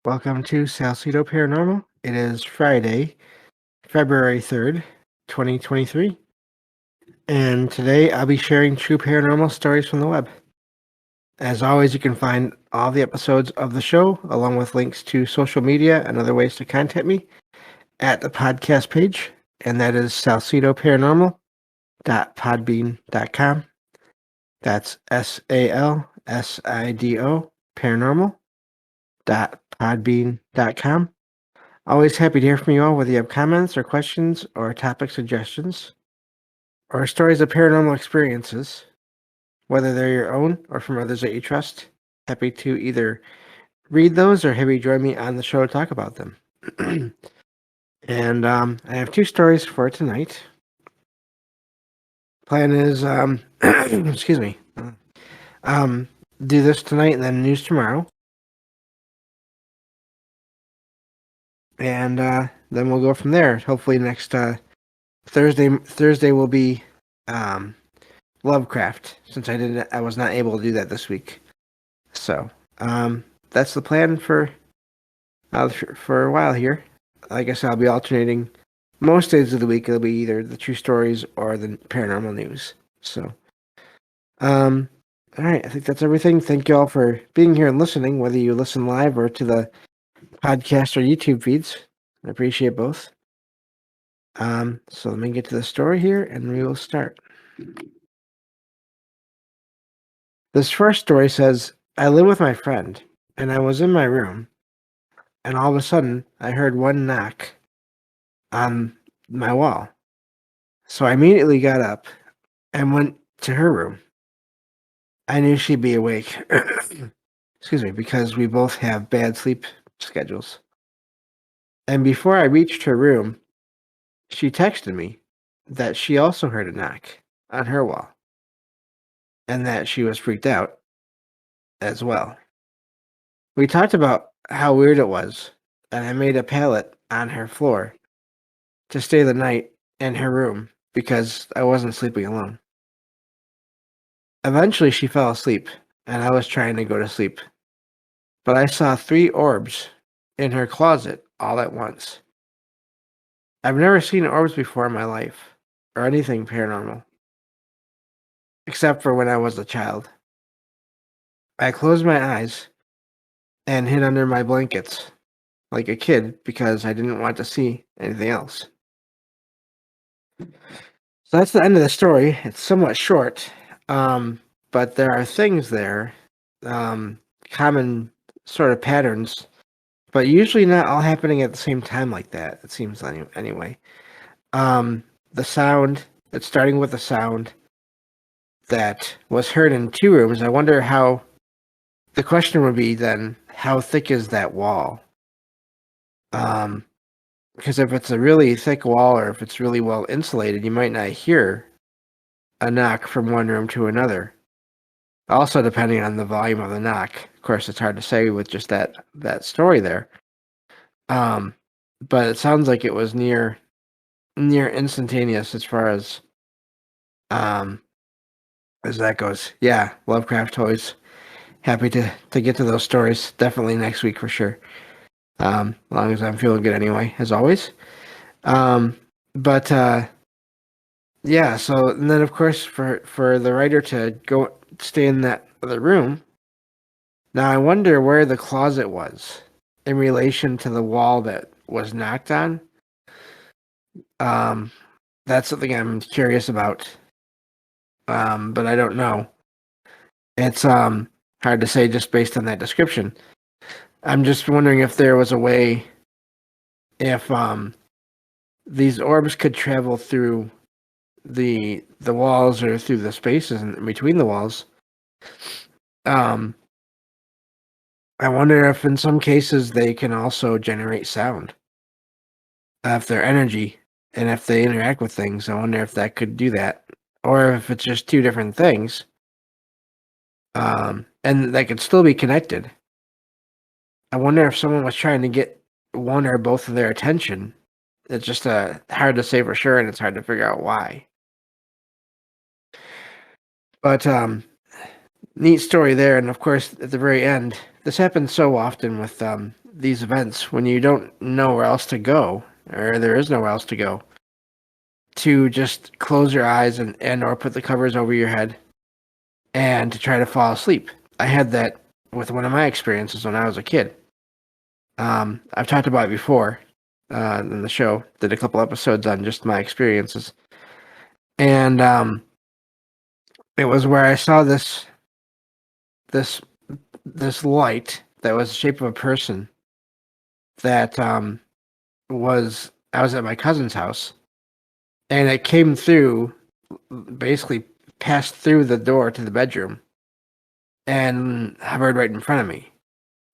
Welcome to Salcedo Paranormal. It is Friday, February 3rd, 2023, and today I'll be sharing true paranormal stories from the web. As always, you can find all the episodes of the show, along with links to social media and other ways to contact me, at the podcast page, and that is salcidoparanormal.podbean.com. That's SALSIDO paranormal.podbean.com. Always happy to hear from you all, whether you have comments or questions or topic suggestions or stories of paranormal experiences, whether they're your own or from others that you trust. Happy to either read those or have you join me on the show to talk about them. And I have two stories for tonight. Plan is, excuse me, do this tonight and then news tomorrow. And then we'll go from there. Hopefully next Thursday will be Lovecraft, since I was not able to do that this week. So that's the plan for a while here. Like I said, I'll be alternating. Most days of the week it'll be either the true stories or the paranormal news. So all right, I think that's everything. Thank you all for being here and listening, whether you listen live or to the podcast or YouTube feeds. I appreciate both. So let me get to the story here and we will start. This first story says, I live with my friend and I was in my room and all of a sudden I heard one knock on my wall. So I immediately got up and went to her room. I knew she'd be awake. Excuse me, because we both have bad sleep schedules. And before I reached her room, she texted me that she also heard a knock on her wall and that she was freaked out as well. We talked about how weird it was, and I made a pallet on her floor to stay the night in her room because I wasn't sleeping alone. Eventually, she fell asleep, and I was trying to go to sleep. But I saw 3 orbs in her closet all at once. I've never seen orbs before in my life, or anything paranormal, except for when I was a child. I closed my eyes and hid under my blankets like a kid because I didn't want to see anything else. So that's the end of the story. It's somewhat short, but there are things there, common sort of patterns, but usually not all happening at the same time like that, it seems anyway. The sound, it's starting with a sound that was heard in 2 rooms. I wonder how, the question would be then, how thick is that wall? Because if it's a really thick wall or if it's really well insulated, you might not hear a knock from one room to another. Also, depending on the volume of the knock. Of course, it's hard to say with just that story there. But it sounds like it was near instantaneous as far as that goes. Yeah, Lovecraft toys. Happy to get to those stories. Definitely next week for sure. As long as I'm feeling good anyway, as always. Yeah, so, and then of course for the writer to go stay in that other room, now I wonder where the closet was in relation to the wall that was knocked on. That's something I'm curious about, but I don't know. It's hard to say just based on that description. I'm just wondering if there was a way, if these orbs could travel through the walls or through the spaces in between the walls. I wonder if in some cases they can also generate sound. If they're energy and if they interact with things, I wonder if that could do that. Or if it's just 2 different things. And they could still be connected. I wonder if someone was trying to get one or both of their attention. It's just hard to say for sure, and it's hard to figure out why. But neat story there, and of course at the very end, this happens so often with these events when you don't know where else to go, or there is nowhere else to go, to just close your eyes and or put the covers over your head and to try to fall asleep. I had that with one of my experiences when I was a kid. I've talked about it before in the show. Did a couple episodes on just my experiences, and it was where I saw this this light that was the shape of a person that was I was at my cousin's house, and it came through, basically passed through the door to the bedroom and hovered right in front of me.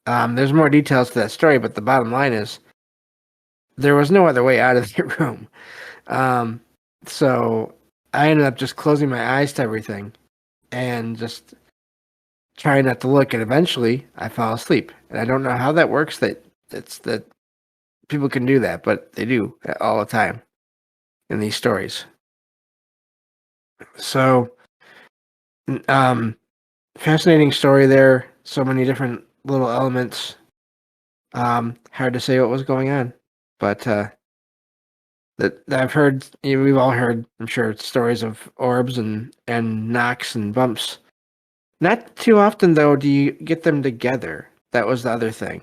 There's more details to that story, but the bottom line is there was no other way out of the room. So I ended up just closing my eyes to everything and just trying not to look, and eventually I fell asleep. And I don't know how that works, that people can do that, but they do all the time in these stories. So, fascinating story there. So many different little elements. Hard to say what was going on, but that I've heard, we've all heard, I'm sure, stories of orbs and knocks and bumps. Not too often, though, do you get them together. That was the other thing.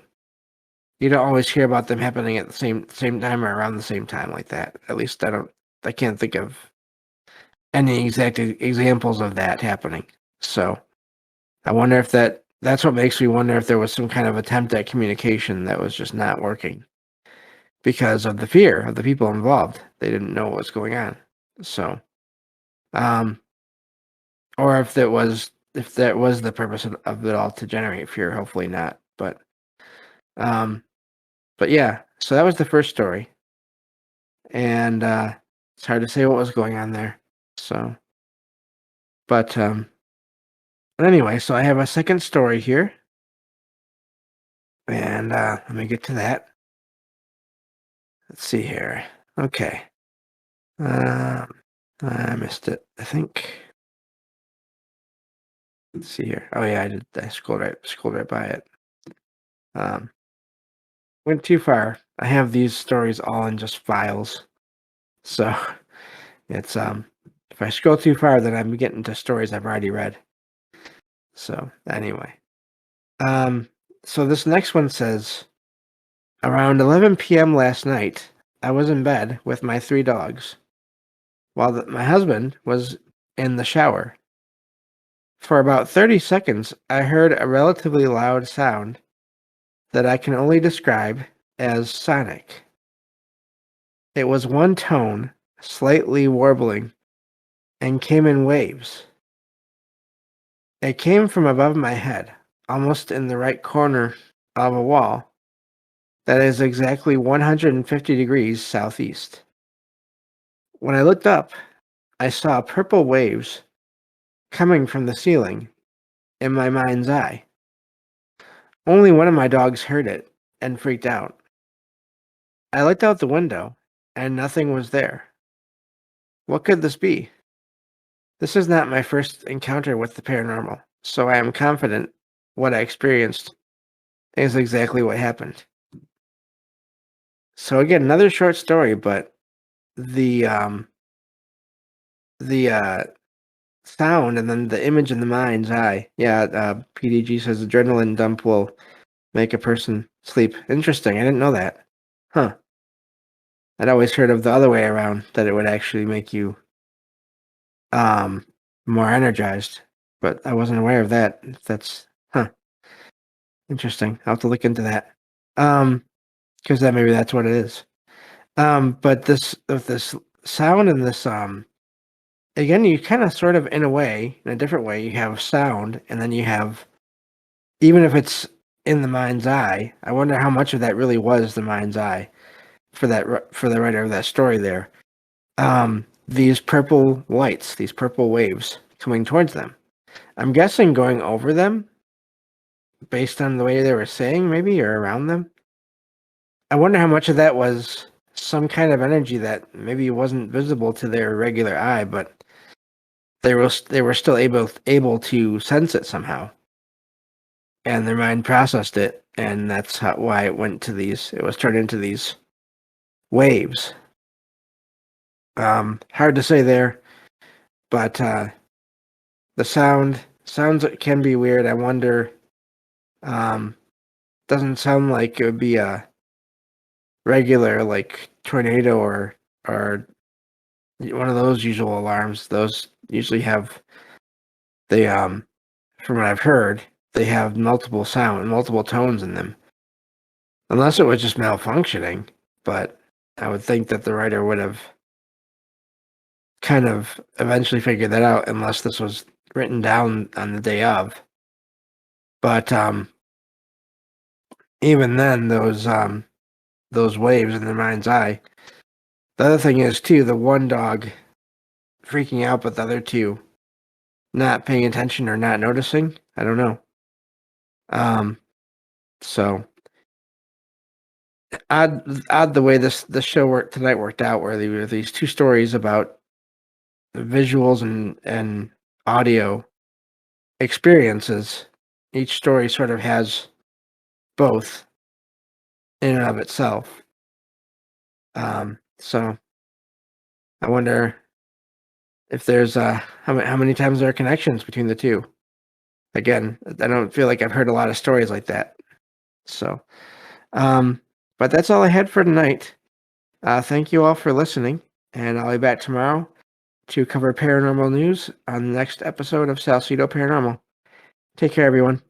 You don't always hear about them happening at the same time or around the same time like that. At least I can't think of any exact examples of that happening. So I wonder if that's what makes me wonder if there was some kind of attempt at communication that was just not working because of the fear of the people involved. They didn't know what was going on. So, or if that was the purpose of it all, to generate fear. Hopefully not. But yeah. So that was the first story, and it's hard to say what was going on there. So, but anyway, so I have a second story here, and let me get to that. Let's see here. Okay. I missed it, I think. Let's see here. Oh yeah, I did. I scrolled right by it. Went too far. I have these stories all in just files, so it's if I scroll too far, then I'm getting to stories I've already read. So anyway, so this next one says, around 11 p.m. last night, I was in bed with my 3 dogs, while my husband was in the shower. For about 30 seconds, I heard a relatively loud sound that I can only describe as sonic. It was one tone, slightly warbling, and came in waves. It came from above my head, almost in the right corner of a wall that is exactly 150 degrees southeast. When I looked up, I saw purple waves coming from the ceiling in my mind's eye. Only one of my dogs heard it and freaked out. I looked out the window, and nothing was there. What could this be? This is not my first encounter with the paranormal, so I am confident what I experienced is exactly what happened. So again, another short story, but the sound and then the image in the mind's eye. Yeah, PDG says adrenaline dump will make a person sleep. Interesting. I didn't know that. Huh. I'd always heard of the other way around, that it would actually make you more energized, but I wasn't aware of that. That's interesting. I'll have to look into that. Because maybe that's what it is. But this sound and this again, you kind of sort of, in a way, in a different way, you have sound, and then you have, even if it's in the mind's eye, I wonder how much of that really was the mind's eye for the writer of that story there. These purple lights, these purple waves coming towards them. I'm guessing going over them, based on the way they were saying, maybe, or around them. I wonder how much of that was some kind of energy that maybe wasn't visible to their regular eye, but they were still able to sense it somehow. and their mind processed it, and that's why it went to these. It was turned into these waves. Hard to say there, but the sounds can be weird. I wonder. Doesn't sound like it would be a regular like tornado or one of those usual alarms. Those usually have they from what I've heard, they have multiple tones in them. Unless it was just malfunctioning, but I would think that the writer would have kind of eventually figured that out unless this was written down on the day of. But even then those waves in their mind's eye. The other thing is too, the one dog freaking out but the other two not paying attention or not noticing. I don't know. So odd the way this show worked out, where there were these two stories about visuals and audio experiences. Each story sort of has both in and of itself. So I wonder if there's how many times there are connections between the two. Again, I don't feel like I've heard a lot of stories like that. So, but that's all I had for tonight. Thank you all for listening, and I'll be back tomorrow to cover paranormal news on the next episode of Salcedo Paranormal. Take care, everyone.